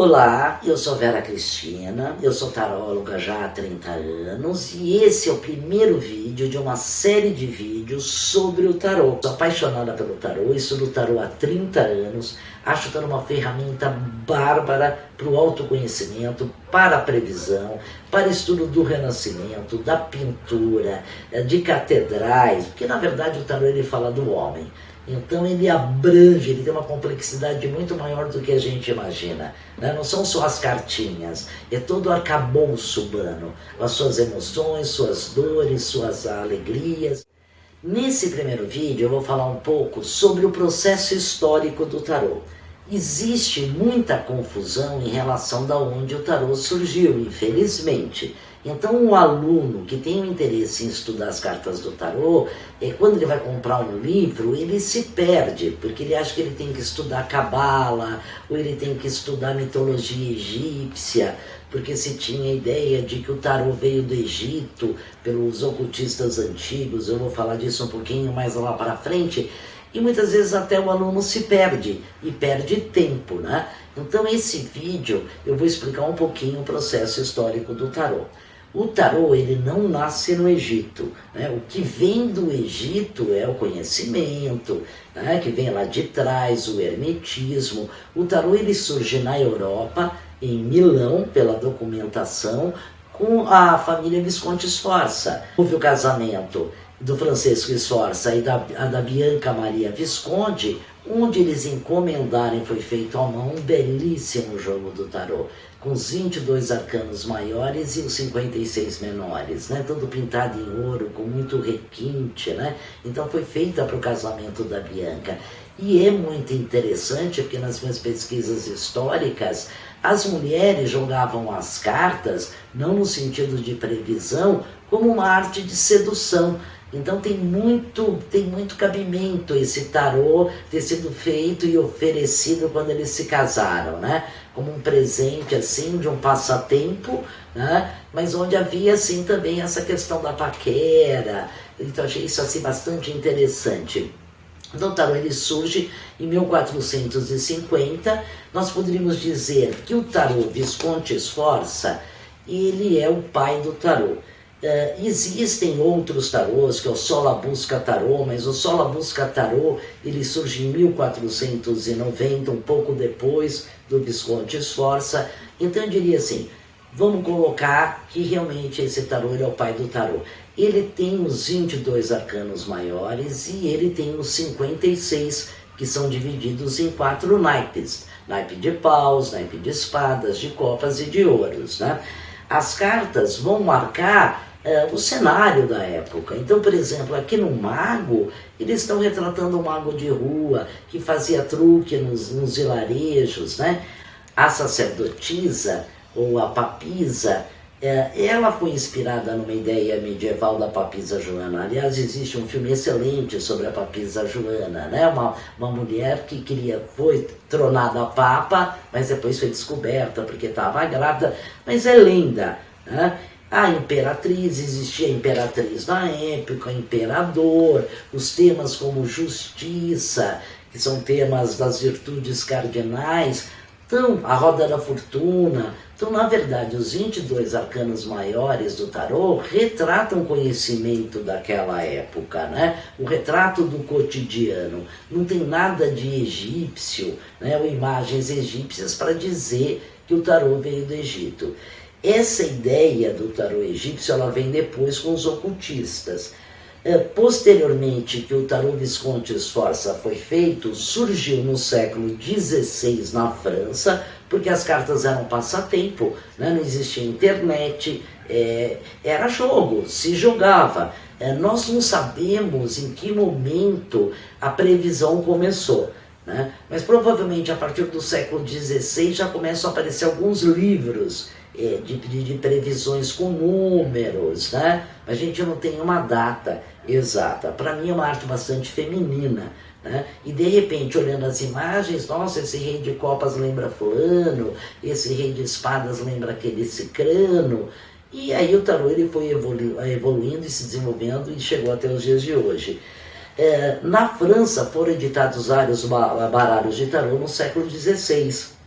Olá, eu sou Vera Cristina, eu sou taróloga já há 30 anos e esse é o primeiro vídeo de uma série de vídeos sobre o tarô. Sou apaixonada pelo tarô, estudo o tarô há 30 anos, acho o tarô uma ferramenta bárbara para o autoconhecimento, para a previsão, para estudo do renascimento, da pintura, de catedrais, porque na verdade o tarô ele fala do homem. Então ele abrange, ele tem uma complexidade muito maior do que a gente imagina, né? Não são só as cartinhas, é todo o arcabouço humano, as suas emoções, suas dores, suas alegrias. Nesse primeiro vídeo eu vou falar um pouco sobre o processo histórico do tarô. Existe muita confusão em relação a onde o tarô surgiu, infelizmente. Então um aluno que tem um interesse em estudar as cartas do tarô, quando ele vai comprar um livro, ele se perde, porque ele acha que ele tem que estudar cabala, ou ele tem que estudar mitologia egípcia, porque se tinha a ideia de que o tarô veio do Egito, pelos ocultistas antigos, eu vou falar disso um pouquinho mais lá para frente, e muitas vezes até o aluno se perde, e perde tempo, né? Então esse vídeo eu vou explicar um pouquinho o processo histórico do tarô. O tarô ele não nasce no Egito, né? O que vem do Egito é o conhecimento, né? Que vem lá de trás, o hermetismo. O tarô ele surge na Europa, em Milão, pela documentação, com a família Visconti Sforza. Houve o casamento do Francesco Sforza e da Bianca Maria Visconti, onde eles encomendaram, foi feito à mão, um belíssimo jogo do tarô, com os 22 arcanos maiores e os 56 menores, né? Tudo pintado em ouro, com muito requinte, né? Então foi feita para o casamento da Bianca. E é muito interessante, porque nas minhas pesquisas históricas, as mulheres jogavam as cartas, não no sentido de previsão, como uma arte de sedução. Então tem muito cabimento esse tarô ter sido feito e oferecido quando eles se casaram, né? Como um presente assim de um passatempo, né? Mas onde havia assim também essa questão da paquera. Então achei isso assim bastante interessante. Então o tarô ele surge em 1450. Nós poderíamos dizer que o tarô Visconti Sforza, ele é o pai do tarô. Existem outros tarôs, que é o Solabusca Tarô, mas o Solabusca Tarô ele surge em 1490, um pouco depois do Visconti Sforza. Então eu diria assim, vamos colocar que realmente esse tarô ele é o pai do tarô. Ele tem os 22 arcanos maiores e ele tem os 56, que são divididos em 4 naipes. Naipe de paus, naipe de espadas, de copas e de ouros, né? As cartas vão marcar o cenário da época. Então, por exemplo, aqui no mago, eles estão retratando um mago de rua que fazia truque nos vilarejos, né? A sacerdotisa, ou a papisa, ela foi inspirada numa ideia medieval da papisa Joana. Aliás, existe um filme excelente sobre a papisa Joana, né? Uma mulher que foi tronada papa, mas depois foi descoberta porque estava grávida, mas é linda, né? A imperatriz, existia a imperatriz na época, imperador, os temas como justiça, que são temas das virtudes cardinais, então a roda da fortuna. Então, na verdade, os 22 arcanos maiores do tarô retratam o conhecimento daquela época, né? O retrato do cotidiano. Não tem nada de egípcio, né? Ou imagens egípcias para dizer que o tarô veio do Egito. Essa ideia do tarô egípcio ela vem depois com os ocultistas. Posteriormente que o tarô Visconti Sforza foi feito, surgiu no século XVI na França, porque as cartas eram passatempo, né? Não existia internet, era jogo, se jogava. Nós não sabemos em que momento a previsão começou, né? Mas provavelmente a partir do século XVI já começam a aparecer alguns livros de previsões com números, né? A gente não tem uma data exata. Para mim é uma arte bastante feminina, né? E de repente, olhando as imagens, nossa, esse rei de copas lembra fulano, esse rei de espadas lembra aquele cicrano, e aí o tarô ele foi evoluindo e se desenvolvendo e chegou até os dias de hoje. Na França foram editados vários baralhos de tarô no século XVI.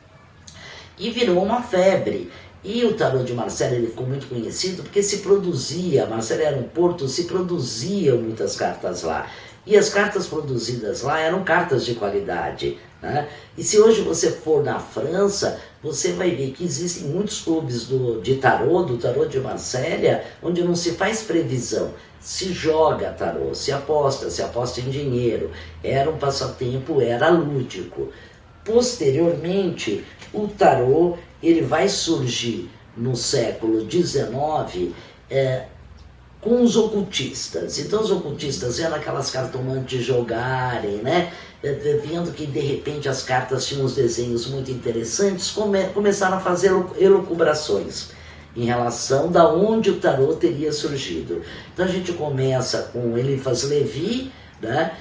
e virou uma febre. E o tarô de Marselha ele ficou muito conhecido porque se produzia, Marselha era um porto, se produziam muitas cartas lá. E as cartas produzidas lá eram cartas de qualidade, né? E se hoje você for na França, você vai ver que existem muitos clubes de tarô, do tarô de Marselha, onde não se faz previsão, se joga tarô, se aposta em dinheiro. Era um passatempo, era lúdico. Posteriormente, o tarô ele vai surgir no século XIX com os ocultistas. Então os ocultistas vendo aquelas cartomantes jogarem, né? Vendo que de repente as cartas tinham uns desenhos muito interessantes, começaram a fazer elucubrações em relação da onde o tarô teria surgido. Então a gente começa com Eliphas Levi, né?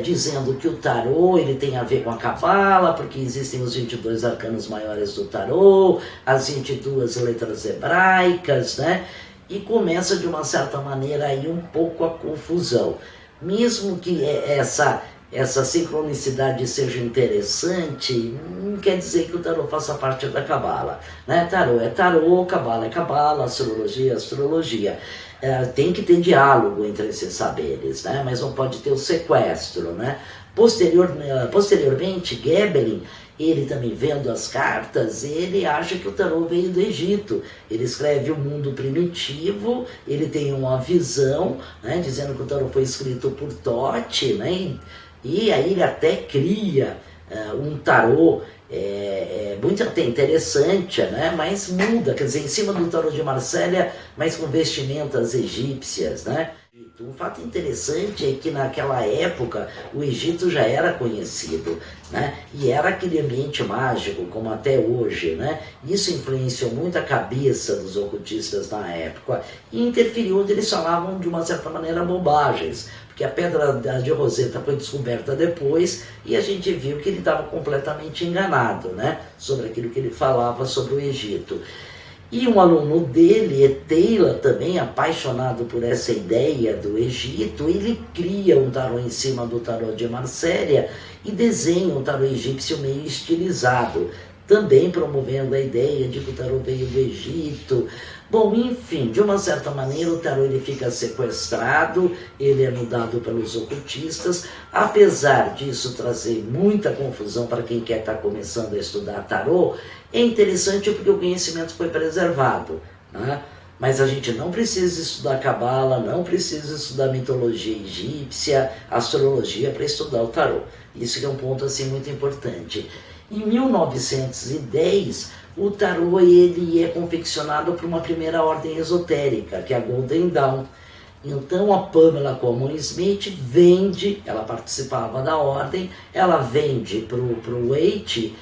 Dizendo que o tarô ele tem a ver com a cabala, porque existem os 22 arcanos maiores do tarô, as 22 letras hebraicas, né? E começa de uma certa maneira aí um pouco a confusão. Mesmo que essa sincronicidade seja interessante, não quer dizer que o tarô faça parte da cabala, né? Tarô é tarô, cabala é cabala, astrologia é astrologia. Tem que ter diálogo entre esses saberes, né? Mas não pode ter o sequestro, né? Posteriormente, Gebelin, ele também vendo as cartas, ele acha que o tarô veio do Egito. Ele escreve o mundo primitivo, ele tem uma visão, né, dizendo que o tarô foi escrito por Thoth, né, e aí ele até cria um tarô muito até interessante, né, mas muda, quer dizer, em cima do tarô de Marselha, mas com vestimentas egípcias, né. Um fato interessante é que naquela época o Egito já era conhecido, né? E era aquele ambiente mágico, como até hoje, né? Isso influenciou muito a cabeça dos ocultistas na época e interferiu onde eles falavam de uma certa maneira bobagens, porque a pedra de Roseta foi descoberta depois e a gente viu que ele estava completamente enganado, né? Sobre aquilo que ele falava sobre o Egito. E um aluno dele, Eteila, também apaixonado por essa ideia do Egito, ele cria um tarô em cima do tarô de Marselha e desenha um tarô egípcio meio estilizado, também promovendo a ideia de que o tarô veio do Egito. Bom, enfim, de uma certa maneira o tarô ele fica sequestrado, ele é mudado pelos ocultistas, apesar disso trazer muita confusão para quem quer estar começando a estudar tarô. É interessante porque o conhecimento foi preservado, né? Mas a gente não precisa estudar cabala, não precisa estudar mitologia egípcia, astrologia para estudar o tarô. Isso que é um ponto assim muito importante. Em 1910, o tarô ele é confeccionado por uma primeira ordem esotérica, que é a Golden Dawn. Então a Pamela Colman Smith vende, ela participava da ordem, ela vende para o Waite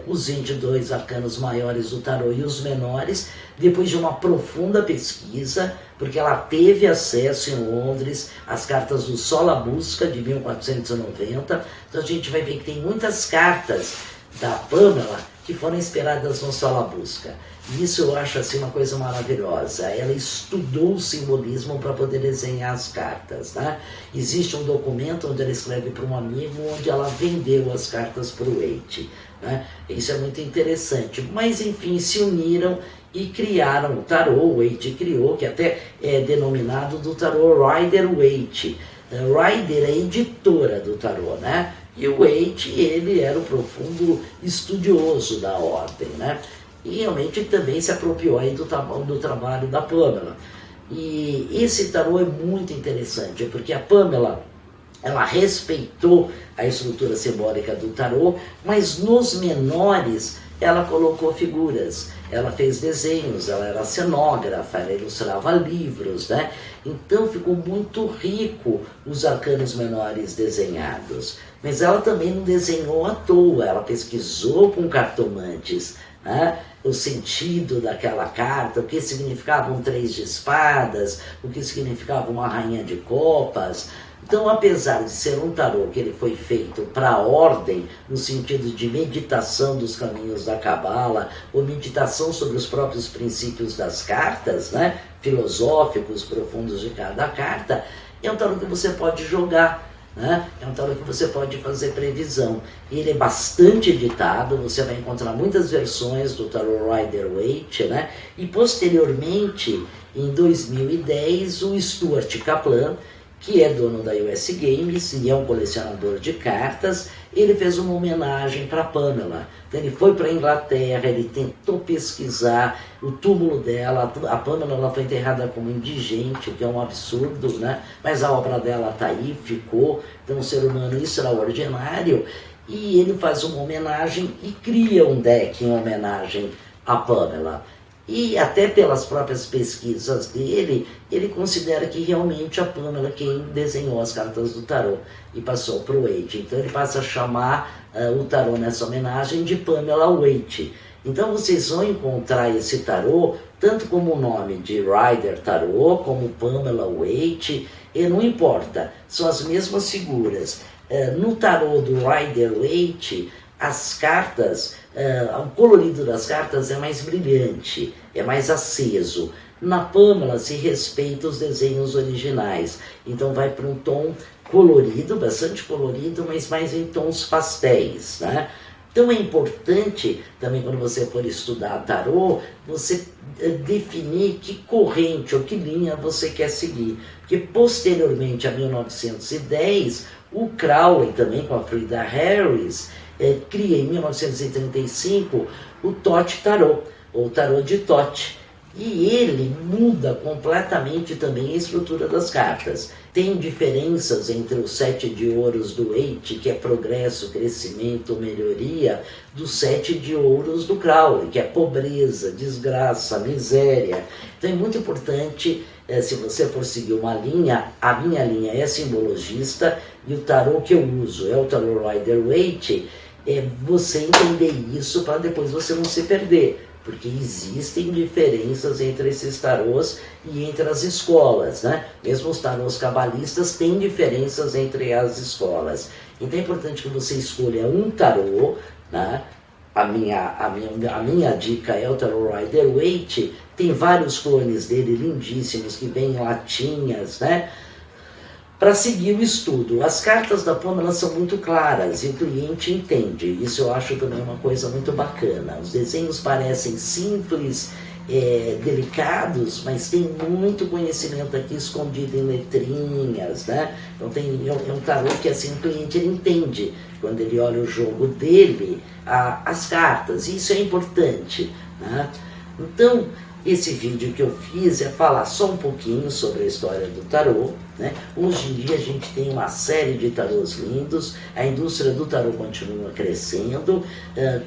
os 22 arcanos maiores do tarô e os menores, depois de uma profunda pesquisa, porque ela teve acesso em Londres às cartas do Solabusca de 1490, então a gente vai ver que tem muitas cartas da Pamela que foram inspiradas no Solabusca. Isso eu acho assim uma coisa maravilhosa. Ela estudou o simbolismo para poder desenhar as cartas, né? Existe um documento onde ela escreve para um amigo, onde ela vendeu as cartas para o Waite, né? Isso é muito interessante. Mas enfim, se uniram e criaram o tarô. O Waite criou, que até é denominado do tarô Rider-Waite. Rider é editora do tarô, né? E o Waite, ele era o profundo estudioso da ordem, né? E realmente também se apropriou aí do trabalho da Pamela. E esse tarô é muito interessante, porque a Pamela, ela respeitou a estrutura simbólica do tarô, mas nos menores ela colocou figuras, ela fez desenhos, ela era cenógrafa, ela ilustrava livros, né? Então ficou muito rico os arcanos menores desenhados. Mas ela também não desenhou à toa, ela pesquisou com cartomantes, né? O sentido daquela carta, o que significava um 3 de espadas, o que significava uma rainha de copas. Então, apesar de ser um tarô que ele foi feito para a ordem, no sentido de meditação dos caminhos da cabala, ou meditação sobre os próprios princípios das cartas, né, filosóficos profundos de cada carta, é um tarô que você pode jogar. né? É um tarô que você pode fazer previsão. Ele é bastante editado, você vai encontrar muitas versões do tarô Rider-Waite, né? E posteriormente, em 2010, o Stuart Kaplan, que é dono da US Games e é um colecionador de cartas, ele fez uma homenagem para Pamela. Então ele foi para a Inglaterra, ele tentou pesquisar o túmulo dela. A Pamela ela foi enterrada como indigente, o que é um absurdo, né? Mas a obra dela está aí, ficou. Então um ser humano extraordinário. E ele faz uma homenagem e cria um deck em homenagem a Pamela. E até pelas próprias pesquisas dele, ele considera que realmente a Pamela quem desenhou as cartas do tarô e passou para o Waite. Então ele passa a chamar o tarô nessa homenagem de Pamela Waite. Então vocês vão encontrar esse tarô tanto como o nome de Rider Tarô, como Pamela Waite, e não importa, são as mesmas figuras. No tarô do Rider Waite, as cartas, o colorido das cartas é mais brilhante, é mais aceso. Na Pamela se respeita os desenhos originais, então vai para um tom colorido, bastante colorido, mas mais em tons pastéis, né? Então é importante também quando você for estudar tarô, você definir que corrente ou que linha você quer seguir. Porque posteriormente a 1910, o Crowley também com a Frida Harris, cria em 1935 o Thoth Tarô, ou Tarô de Thoth. E ele muda completamente também a estrutura das cartas. Tem diferenças entre os 7 de ouros do Waite, que é progresso, crescimento, melhoria, dos 7 de ouros do Crowley, que é pobreza, desgraça, miséria. Então é muito importante, se você for seguir uma linha, a minha linha é simbologista e o tarô que eu uso é o tarô Rider-Waite, você entender isso para depois você não se perder. Porque existem diferenças entre esses tarôs e entre as escolas, né? Mesmo os tarôs cabalistas têm diferenças entre as escolas. Então é importante que você escolha um tarô, né? A minha dica é o tarô Rider-Waite, tem vários clones dele lindíssimos que vêm em latinhas, né? Para seguir o estudo. As cartas da Pamela são muito claras e o cliente entende. Isso eu acho também uma coisa muito bacana. Os desenhos parecem simples, delicados, mas tem muito conhecimento aqui escondido em letrinhas, né? Então é um tarô que assim, o cliente ele entende, quando ele olha o jogo dele, as cartas. E isso é importante, né? Então, esse vídeo que eu fiz é falar só um pouquinho sobre a história do tarô, né? Hoje em dia a gente tem uma série de tarôs lindos, a indústria do tarô continua crescendo,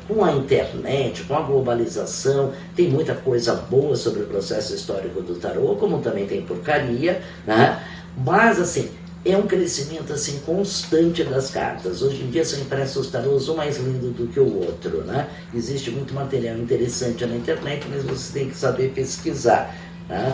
com a internet, com a globalização, tem muita coisa boa sobre o processo histórico do tarô, como também tem porcaria, né? Mas assim, é um crescimento assim, constante das cartas. Hoje em dia são impressos tarôs um mais lindo do que o outro, né? Existe muito material interessante na internet, mas você tem que saber pesquisar.